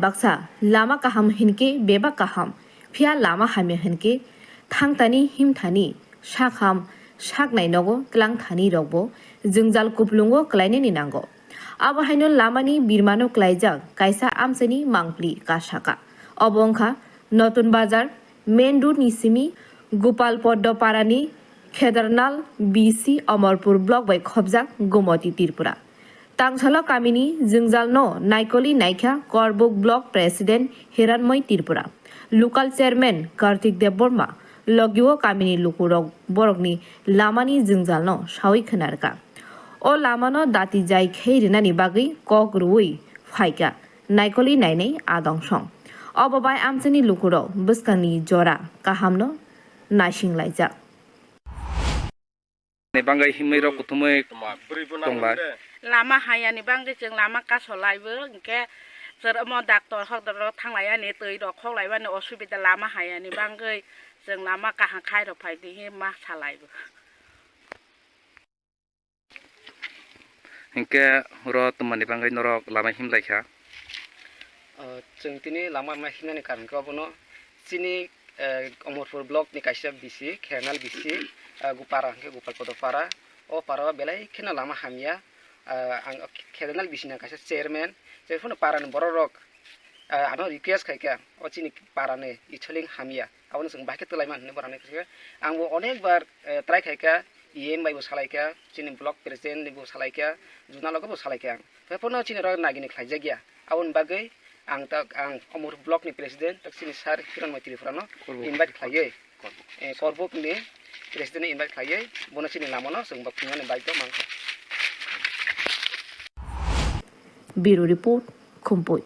baksa lama kaham hinke beba kaham phia lama hame hinke thangtani himthani shakham shaknai nogo klang thani rogbo jungjal kuplungo klaine ni nango abo haino lamani birmano klaijak kaisa amsani mangpli kasaka obongkha নতুন বাজার main road নিসিমি গোপাল পদ্ম পারানি খেদারনাল বিসি Amarpur block বাই খবজাক গোমতি ত্রিপুরা তাংছাল কামিনী জিংজাল ন নাইকলি নাইখা Karbook block president Hiranmay Tripura local chairman Kartik Deb Barma লগিও কামিনী লুকুরক বরকনি লামানি জিংজাল ন সাউই খনারকা ও লামানো দাতি যাই খেইরিনানি বাগৈ কক রুই ফাইকা নাইকলি নাইনাই আদংসং অববাই আমসেনি লুকুরো বস্কানি জরা কাহামনো নাইসিংলাইজা নেবাঙ্গাই হিমের কুতুমে দংবা লামা হায়ানি বাंगे जों लामा कासलायबो इनके सोर म डाक्टर हक्टर थांलाया ने तै रख खलायबानो असुबिदा लामा हायानि बांगै जों लामा काहा खाय र फायदि मा सालायबो हिंके र तमनि बांगै नरक लामा हिमलायखा जों दिनै लामा हिमनायनि कारनखौ बनो सिनि अमरपुर ब्लक नि काइसा बिसि खेरनाल बिसि गोपारा गोपाल पदपारा ओ पारा बेलाय खेना लामा हामिया आं खेरनाल बिसिना काइसा चेयरमैन जेफोनो पारानि बर रक आनो रिक्वेस्ट खायका ओ चिनि पारानि इछलिं हामिया आवन जों बाके तलायमान ने बराने खायका आंबो अनेक बार ट्राय खायका ईएम बायबो सालायका चिनि ब्लक प्रेसिडेंट निबो सालायका जुनालगबो सालायका बेफोरनो चिनि र नागिनि खायजा गया आवन बागै आं अमर ब्लक नि प्रेसिडेंट तक्सिनि सार हिरनमय त्रिपुरानो इनभाइट खायै करबुक नि प्रेसिडेंट इनभाइट खायै बनसिनि लामानो जों बाखुनानै बाइक मान ब्यूरो रिपोर्ट खुम्पुई।